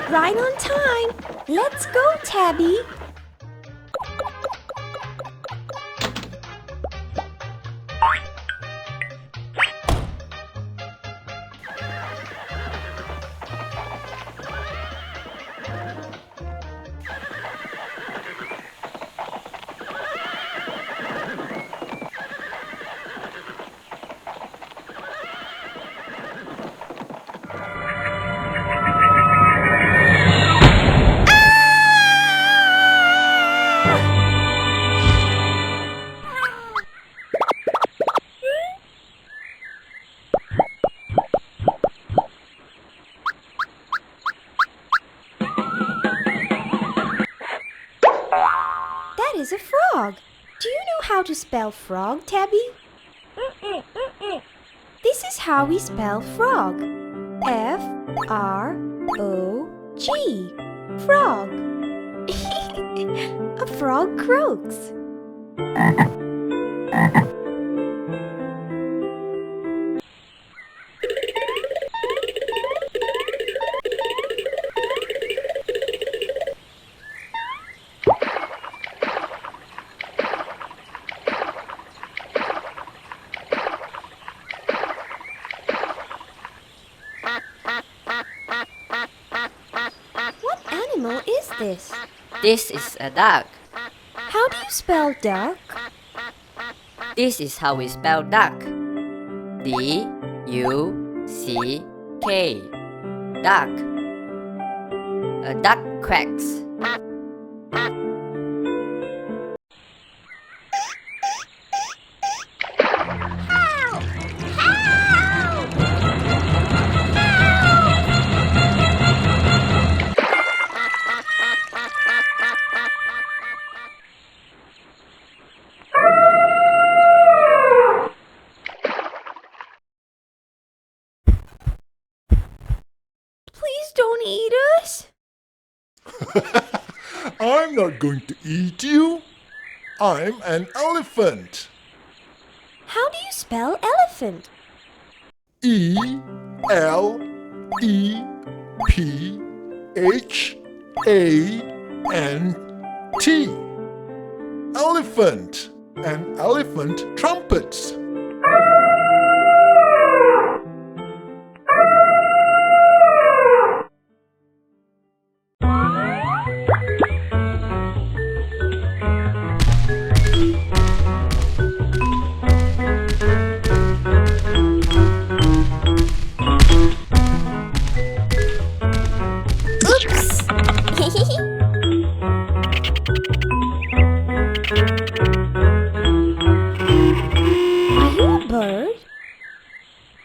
Right on time. Let's go, Tabby. That is a frog. Do you know how to spell frog, Tabby? This is how we spell frog. F-R-O-G. Frog. A frog croaks. What animal is this? This is a duck. How do you spell duck? This is how we spell duck. D-U-C-K. Duck. A duck quacks. Please don't eat us. I'm not going to eat you. I'm an elephant. How do you spell elephant? E-L-E-P-H-A-N-T. Elephant. An elephant trumpets. Oops! Are you a bird?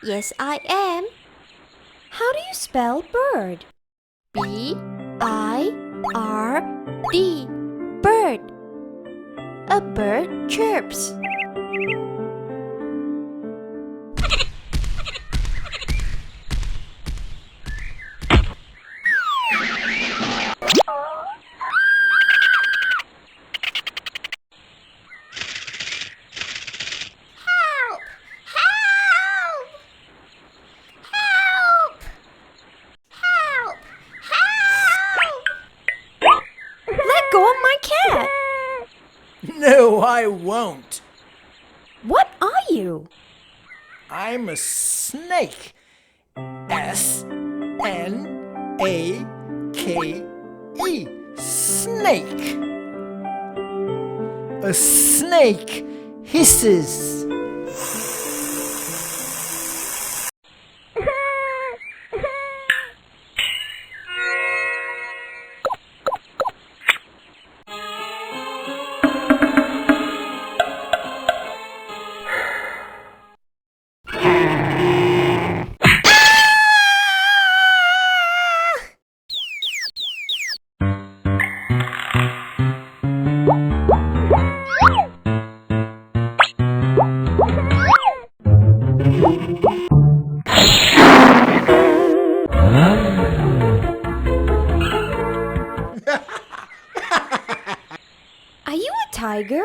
Yes, I am. How do you spell bird? B-I-R-D. Bird. A bird chirps. Help! Help! Help! Help! Help! Let go of my cat! No, I won't. What are you? I'm a snake. S-N-A-K-E. Snake. A snake hisses. Are you a tiger?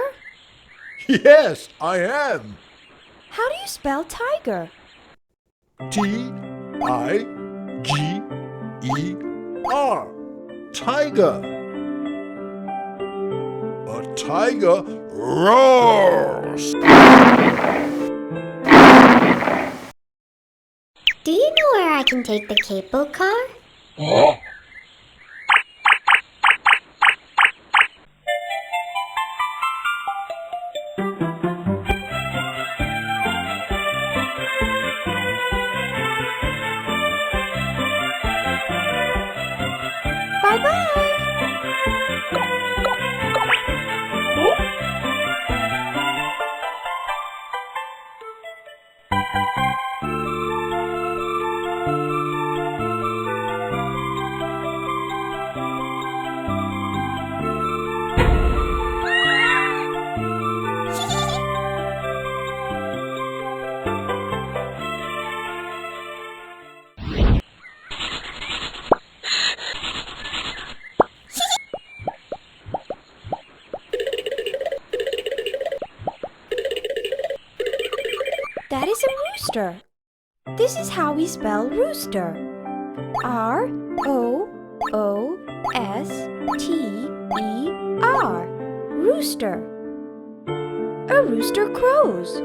Yes, I am. How do you spell tiger? T-I-G-E-R. R. Tiger. A tiger roars. Do you know where I can take the cable car? Bye-bye! That is a rooster. This is how we spell rooster. R-O-O-S-T-E-R. Rooster. A rooster crows.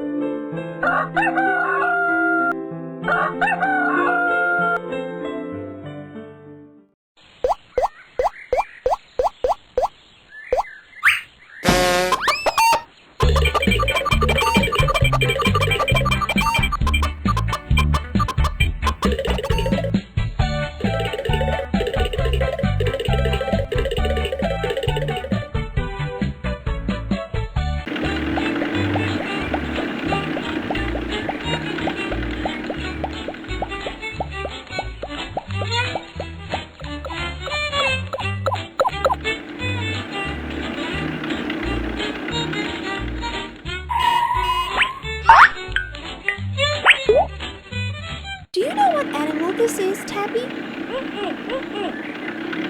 Do you know what animal this is, Tabby?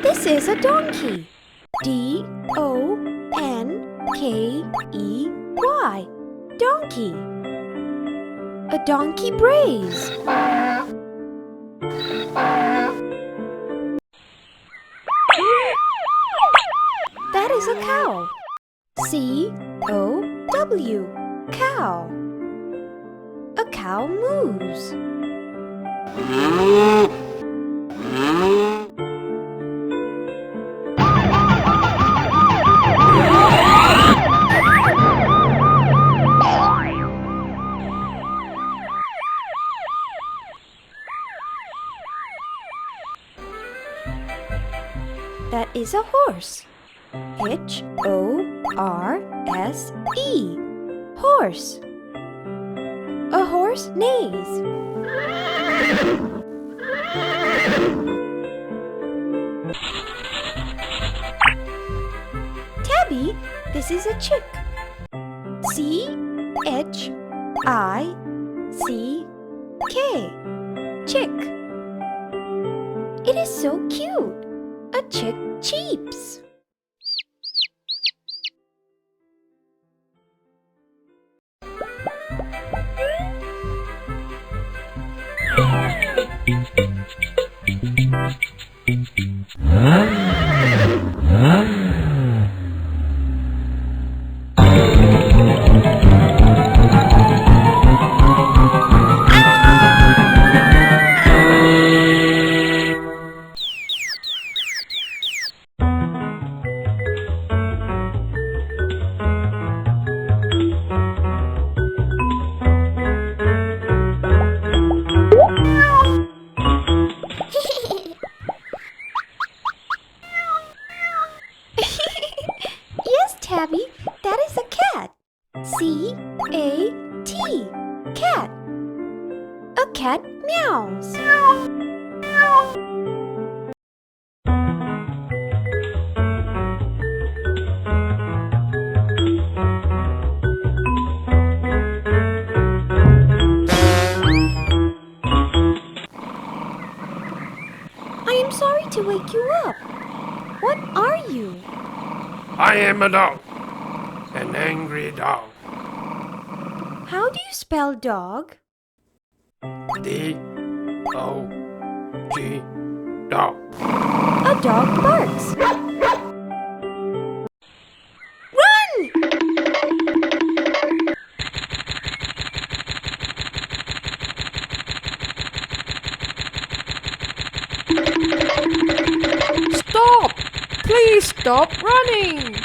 This is a donkey. D-O-N-K-E-Y. Donkey. A donkey brays. That is a cow. C-O-W. Cow. A cow moves. That is a horse. H-O-R-S-E. Horse. A horse neighs. Tabby, this is a chick. C-H-I-C-K. Chick. It is so cute. A chick cheeps. Tabby, that is a cat. C-A-T. Cat. A cat meows. I am sorry to wake you up. What are you? I am a dog, an angry dog. How do you spell dog? D-O-G, dog. A dog barks. Run! Stop! Please stop running!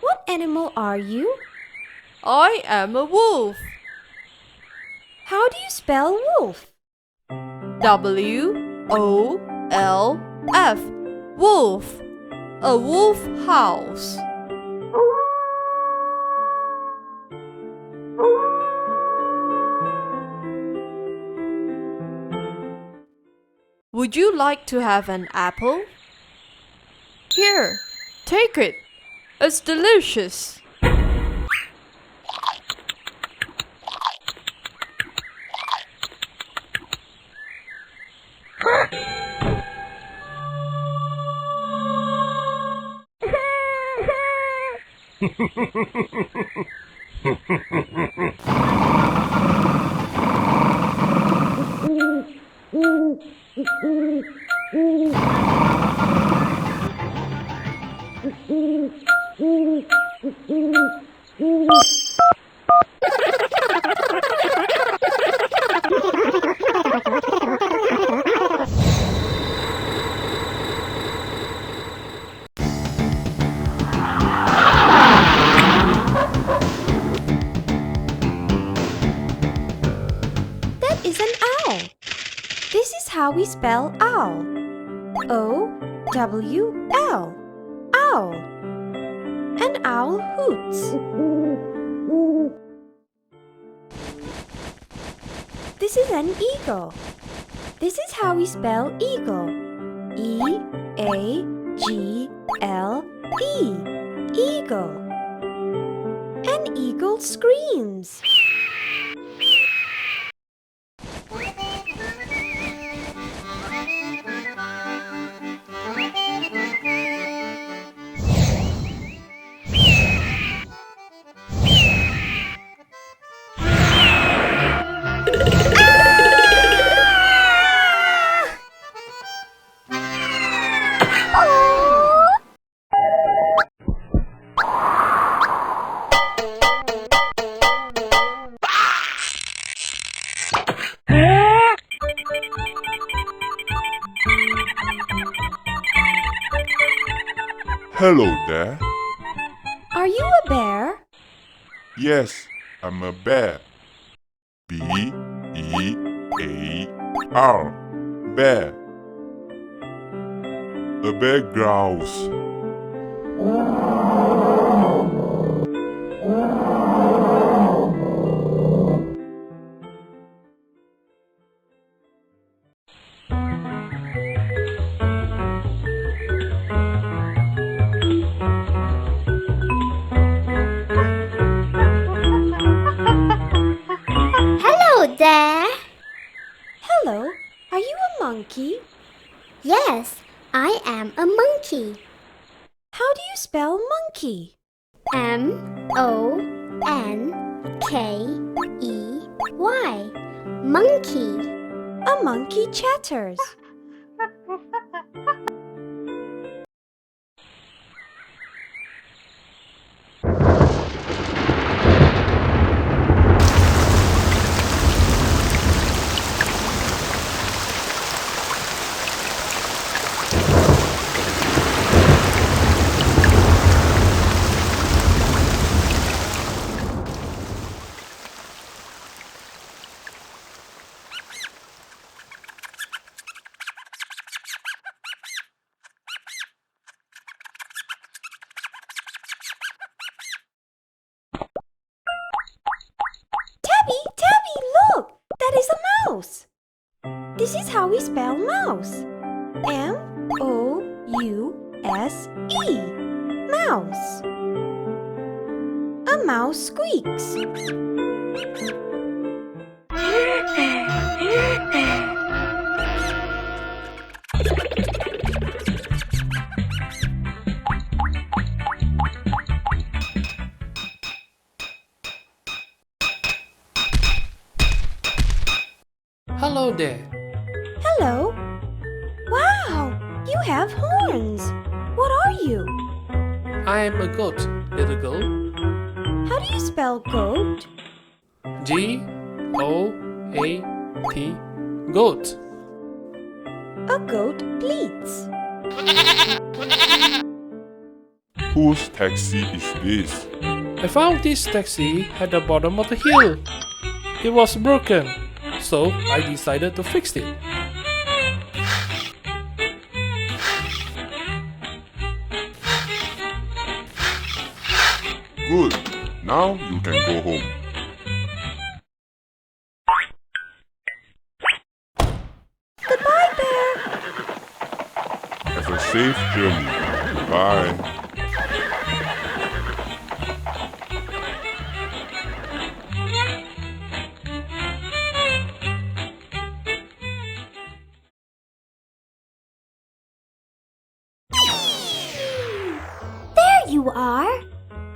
What animal are you? I am a wolf. How do you spell wolf? W-O-L-F. Wolf. A wolf house. Would you like to have an apple? Here, take it. It's delicious. That is an owl. This is how we spell owl. O-W-L. Owl. An owl hoots. This is an eagle. This is how we spell eagle. E-A-G-L-E. Eagle. An eagle screams. Hello there. Are you a bear? Yes, I'm a bear. B-E-A-R. Bear. A bear growls. Hello there. Hello, are you a monkey? Yes, I am a monkey. How do you spell monkey? M-O-N-K-E-Y. Monkey. A monkey chatters. Tabby, look! That is a mouse. This is how we spell mouse. M-O-U-S-E. Mouse. A mouse squeaks. Hello there. Hello. Wow, you have horns. What are you? I am a goat, little girl. How do you spell goat? G-O-A-T. Goat. A goat bleats. Whose taxi is this? I found this taxi at the bottom of the hill. It was broken, so I decided to fix it. Good. Now you can go home. Goodbye, Bear. Have a safe journey. Bye. There you are.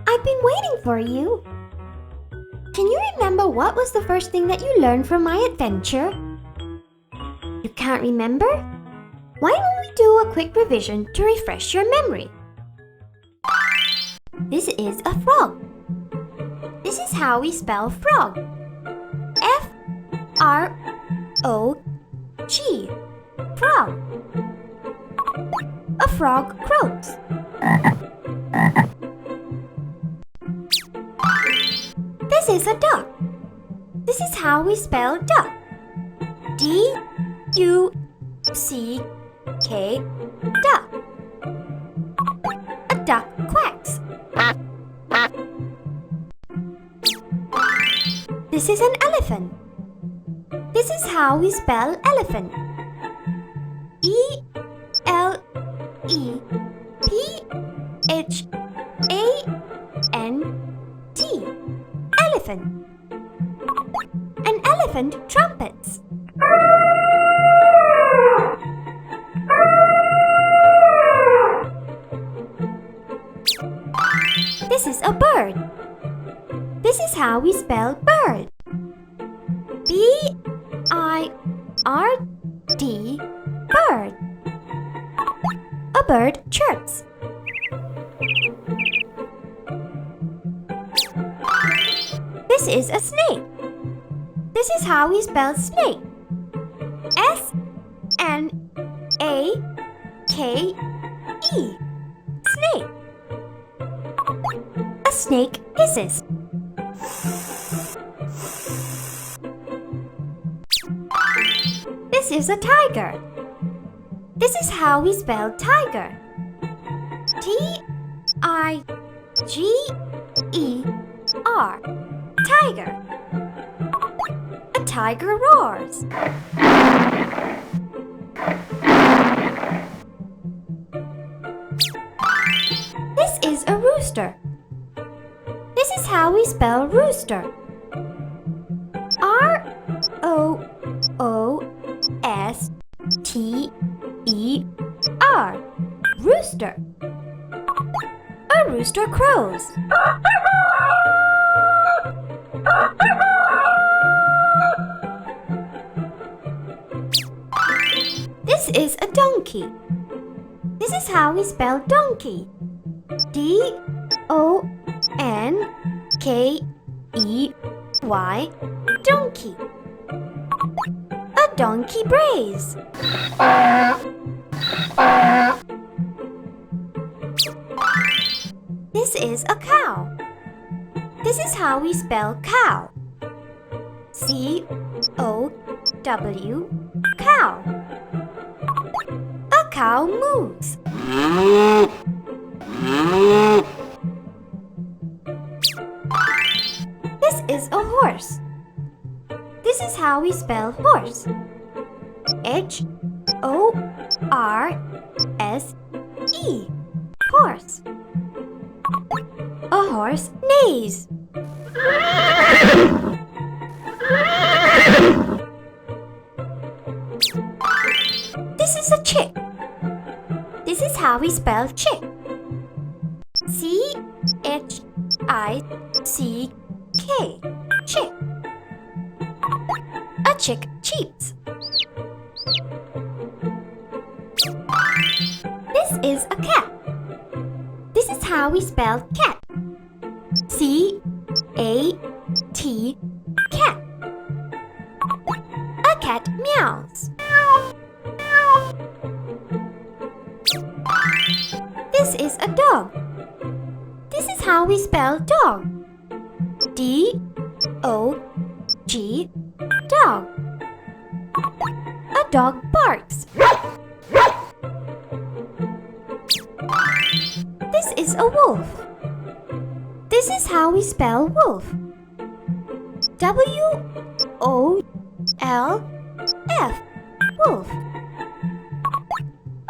I've been waiting for you. Can you remember what was the first thing that you learned from my adventure? You can't remember? Why don't we do a quick revision to refresh your memory? This is a frog. This is how we spell frog. F-R-O-G. Frog. A frog croaks. This is a duck. This is how we spell duck. D-U-C-K. Duck. A duck quacks. This is an elephant. This is how we spell elephant. E-L-E-P-H-A-N-T. Elephant. An elephant trumpets. This is a bird. This is how we spell bird. B-I-R-D. Bird. A bird chirps. This is a snake. This is how we spell snake. S-N-A-K-E. Snake. A snake hisses. This is a tiger. This is how we spell tiger. T-I-G-E-R. Tiger. A tiger roars. This is a rooster. This is how we spell rooster. R-O-O-S-T-E-R. Rooster. A rooster crows. This is a donkey. This is how we spell donkey. D-O-N-K-E-Y. Donkey. A donkey brays. This is a cow. This is how we spell cow. C-O-W. Cow. A cow moves. This is a horse. This is how we spell horse. H-O-R-S-E. Horse. A horse neighs. This is a chick. This is how we spell chick. C-H-I-C-K. Chick. A chick cheeps. is a cat. This is how we spell cat. C-A-T, cat. A cat meows. This is a dog. This is how we spell dog. D-O-G, dog. A dog barks. This is a wolf. This is how we spell wolf. W-O-L-F, wolf.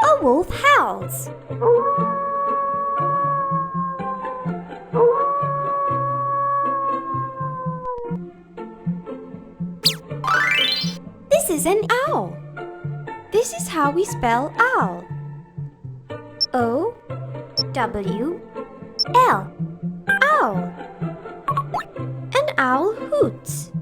A wolf howls. This is an owl. This is how we spell owl. O-W-L, owl. An owl hoots.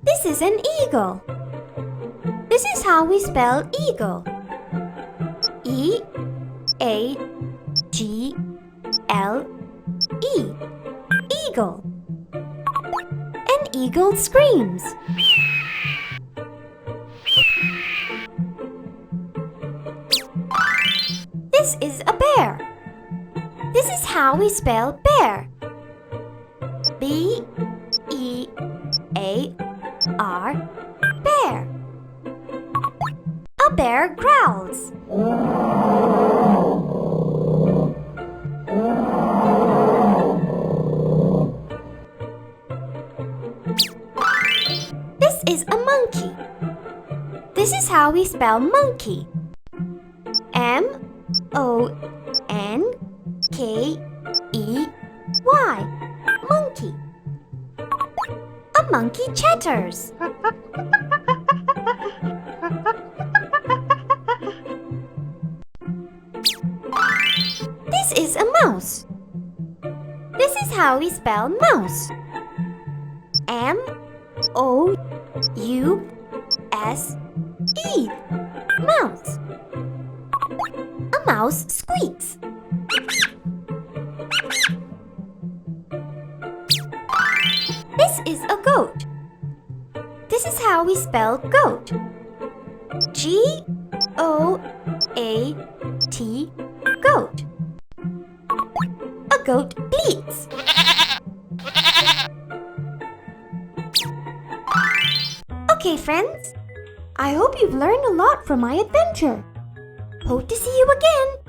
This is an eagle. This is how we spell eagle. E-A-G-L-E, eagle. An eagle screams. This is a bear. This is how we spell bear. B-E-A-R, bear. A bear growls. This is a monkey. This is how we spell monkey. M-O-N-K-E-Y, monkey. A monkey chatters. This is a mouse. This is how we spell mouse. M-O-U-S-E, mouse. A mouse squeaks. This is a goat. This is how we spell goat. G-O-A-T, goat. A goat bleats. Okay, friends. I hope you've learned a lot from my adventure. Hope to see you again.